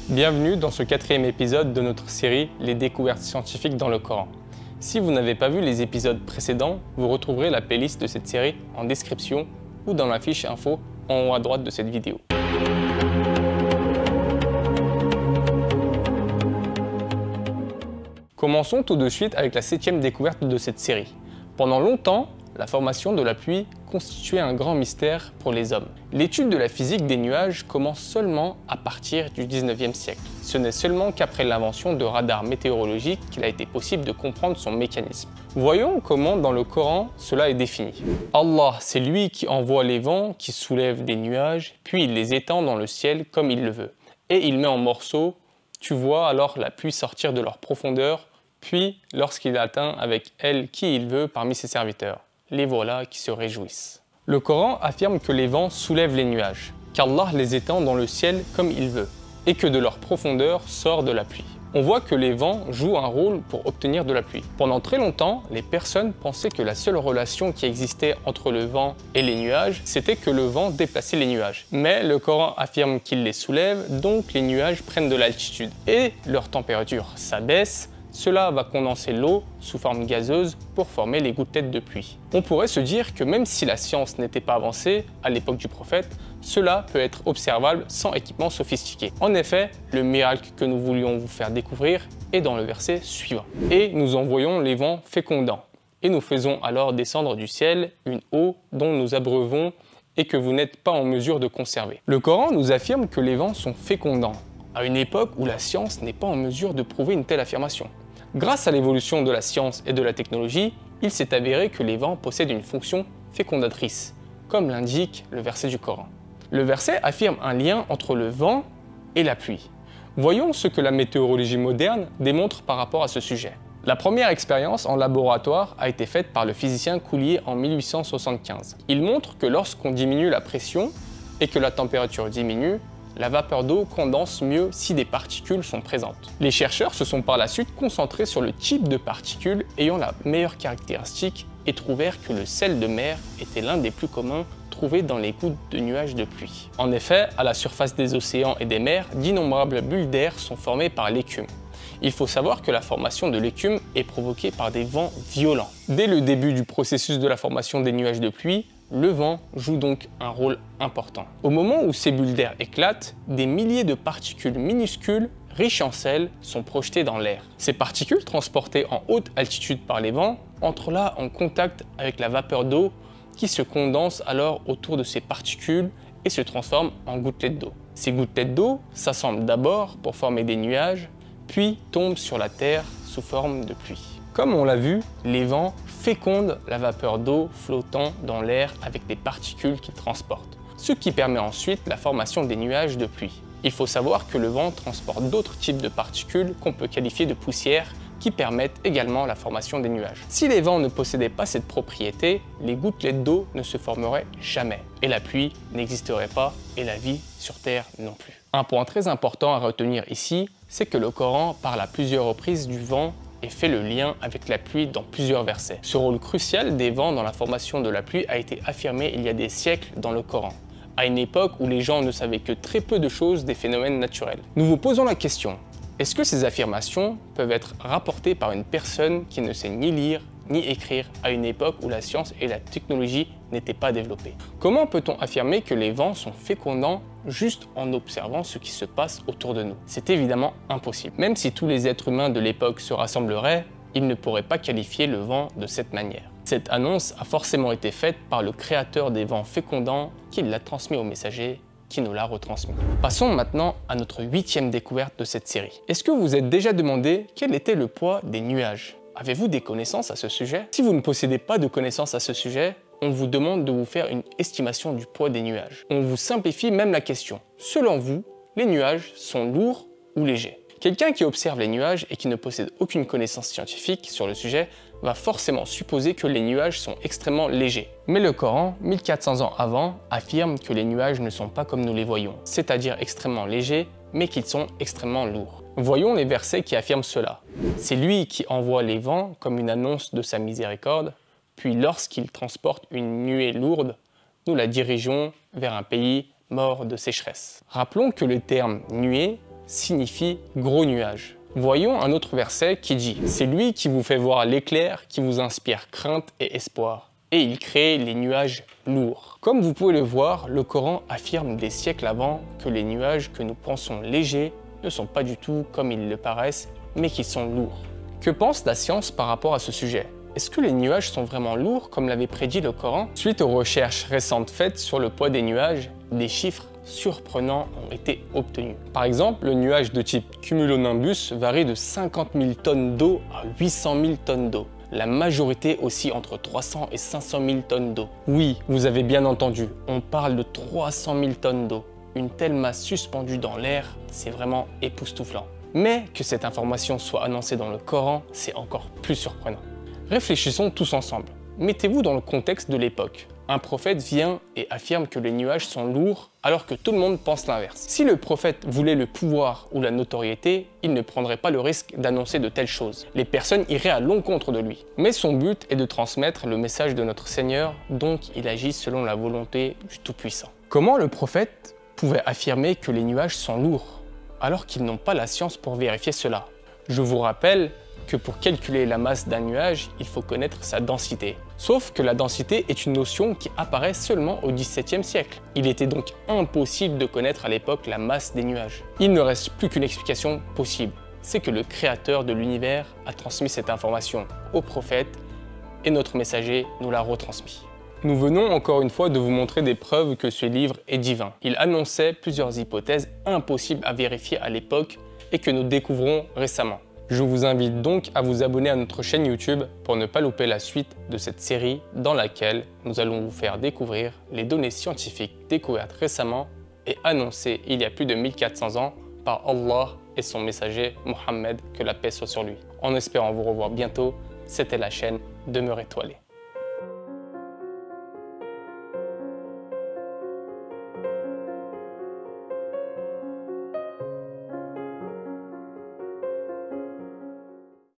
Bienvenue dans ce 4e épisode de notre série Les découvertes scientifiques dans le Coran. Si vous n'avez pas vu les épisodes précédents, vous retrouverez la playlist de cette série en description ou dans la fiche info en haut à droite de cette vidéo. Commençons tout de suite avec la 7e découverte de cette série. Pendant longtemps, la formation de la pluie constituait un grand mystère pour les hommes. L'étude de la physique des nuages commence seulement à partir du 19e siècle. Ce n'est seulement qu'après l'invention de radars météorologiques qu'il a été possible de comprendre son mécanisme. Voyons comment dans le Coran cela est défini. Allah, c'est lui qui envoie les vents, qui soulève des nuages, puis il les étend dans le ciel comme il le veut. Et il met en morceaux, tu vois alors la pluie sortir de leur profondeur, puis lorsqu'il atteint avec elle qui il veut parmi ses serviteurs. Les voilà qui se réjouissent. Le Coran affirme que les vents soulèvent les nuages, qu'Allah les étend dans le ciel comme il veut, et que de leur profondeur sort de la pluie. On voit que les vents jouent un rôle pour obtenir de la pluie. Pendant très longtemps, les personnes pensaient que la seule relation qui existait entre le vent et les nuages, c'était que le vent déplaçait les nuages. Mais le Coran affirme qu'il les soulève, donc les nuages prennent de l'altitude, et leur température s'abaisse. Cela va condenser l'eau sous forme gazeuse pour former les gouttelettes de pluie. On pourrait se dire que même si la science n'était pas avancée à l'époque du prophète, cela peut être observable sans équipement sophistiqué. En effet, le miracle que nous voulions vous faire découvrir est dans le verset suivant. « Et nous envoyons les vents fécondants, et nous faisons alors descendre du ciel une eau dont nous abreuvons et que vous n'êtes pas en mesure de conserver. » Le Coran nous affirme que les vents sont fécondants, à une époque où la science n'est pas en mesure de prouver une telle affirmation. Grâce à l'évolution de la science et de la technologie, il s'est avéré que les vents possèdent une fonction fécondatrice, comme l'indique le verset du Coran. Le verset affirme un lien entre le vent et la pluie. Voyons ce que la météorologie moderne démontre par rapport à ce sujet. La première expérience en laboratoire a été faite par le physicien Coulier en 1875. Il montre que lorsqu'on diminue la pression et que la température diminue, la vapeur d'eau condense mieux si des particules sont présentes. Les chercheurs se sont par la suite concentrés sur le type de particules ayant la meilleure caractéristique et trouvèrent que le sel de mer était l'un des plus communs trouvés dans les gouttes de nuages de pluie. En effet, à la surface des océans et des mers, d'innombrables bulles d'air sont formées par l'écume. Il faut savoir que la formation de l'écume est provoquée par des vents violents. Dès le début du processus de la formation des nuages de pluie, le vent joue donc un rôle important. Au moment où ces bulles d'air éclatent, des milliers de particules minuscules, riches en sel, sont projetées dans l'air. Ces particules, transportées en haute altitude par les vents, entrent là en contact avec la vapeur d'eau qui se condense alors autour de ces particules et se transforme en gouttelettes d'eau. Ces gouttelettes d'eau s'assemblent d'abord pour former des nuages, puis tombent sur la terre sous forme de pluie. Comme on l'a vu, les vents fécondent la vapeur d'eau flottant dans l'air avec des particules qu'ils transportent, ce qui permet ensuite la formation des nuages de pluie. Il faut savoir que le vent transporte d'autres types de particules qu'on peut qualifier de poussière qui permettent également la formation des nuages. Si les vents ne possédaient pas cette propriété, les gouttelettes d'eau ne se formeraient jamais, et la pluie n'existerait pas, et la vie sur Terre non plus. Un point très important à retenir ici, c'est que le Coran parle à plusieurs reprises du vent et fait le lien avec la pluie dans plusieurs versets. Ce rôle crucial des vents dans la formation de la pluie a été affirmé il y a des siècles dans le Coran, à une époque où les gens ne savaient que très peu de choses des phénomènes naturels. Nous vous posons la question, est-ce que ces affirmations peuvent être rapportées par une personne qui ne sait ni lire ni écrire à une époque où la science et la technologie n'étaient pas développées? Comment peut-on affirmer que les vents sont fécondants juste en observant ce qui se passe autour de nous? C'est évidemment impossible. Même si tous les êtres humains de l'époque se rassembleraient, ils ne pourraient pas qualifier le vent de cette manière. Cette annonce a forcément été faite par le créateur des vents fécondants qui l'a transmis au messager qui nous l'a retransmis. Passons maintenant à notre 8e découverte de cette série. Est-ce que vous vous êtes déjà demandé quel était le poids des nuages? Avez-vous des connaissances à ce sujet? Si vous ne possédez pas de connaissances à ce sujet, on vous demande de vous faire une estimation du poids des nuages. On vous simplifie même la question. Selon vous, les nuages sont lourds ou légers? Quelqu'un qui observe les nuages et qui ne possède aucune connaissance scientifique sur le sujet va forcément supposer que les nuages sont extrêmement légers. Mais le Coran, 1400 ans avant, affirme que les nuages ne sont pas comme nous les voyons, c'est-à-dire extrêmement légers, mais qu'ils sont extrêmement lourds. Voyons les versets qui affirment cela. C'est lui qui envoie les vents comme une annonce de sa miséricorde, puis lorsqu'il transporte une nuée lourde, nous la dirigeons vers un pays mort de sécheresse. Rappelons que le terme nuée signifie gros nuage. Voyons un autre verset qui dit « C'est lui qui vous fait voir l'éclair, qui vous inspire crainte et espoir. Et il crée les nuages lourds. » Comme vous pouvez le voir, le Coran affirme des siècles avant que les nuages que nous pensons légers ne sont pas du tout comme ils le paraissent, mais qu'ils sont lourds. Que pense la science par rapport à ce sujet? Est-ce que les nuages sont vraiment lourds comme l'avait prédit le Coran? Suite aux recherches récentes faites sur le poids des nuages, des chiffres surprenants ont été obtenus. Par exemple, le nuage de type cumulonimbus varie de 50 000 tonnes d'eau à 800 000 tonnes d'eau. La majorité aussi entre 300 et 500 000 tonnes d'eau. Oui, vous avez bien entendu, on parle de 300 000 tonnes d'eau. Une telle masse suspendue dans l'air, c'est vraiment époustouflant. Mais que cette information soit annoncée dans le Coran, c'est encore plus surprenant. Réfléchissons tous ensemble. Mettez-vous dans le contexte de l'époque. Un prophète vient et affirme que les nuages sont lourds alors que tout le monde pense l'inverse. Si le prophète voulait le pouvoir ou la notoriété, il ne prendrait pas le risque d'annoncer de telles choses. Les personnes iraient à l'encontre de lui. Mais son but est de transmettre le message de notre Seigneur, donc il agit selon la volonté du Tout-Puissant. Comment le prophète pouvait affirmer que les nuages sont lourds alors qu'ils n'ont pas la science pour vérifier cela? Je vous rappelle que pour calculer la masse d'un nuage, il faut connaître sa densité. Sauf que la densité est une notion qui apparaît seulement au XVIIe siècle. Il était donc impossible de connaître à l'époque la masse des nuages. Il ne reste plus qu'une explication possible. C'est que le créateur de l'univers a transmis cette information au prophète et notre messager nous l'a retransmis. Nous venons encore une fois de vous montrer des preuves que ce livre est divin. Il annonçait plusieurs hypothèses impossibles à vérifier à l'époque et que nous découvrons récemment. Je vous invite donc à vous abonner à notre chaîne YouTube pour ne pas louper la suite de cette série dans laquelle nous allons vous faire découvrir les données scientifiques découvertes récemment et annoncées il y a plus de 1400 ans par Allah et son messager Mohammed, que la paix soit sur lui. En espérant vous revoir bientôt, c'était la chaîne Demeure étoilée.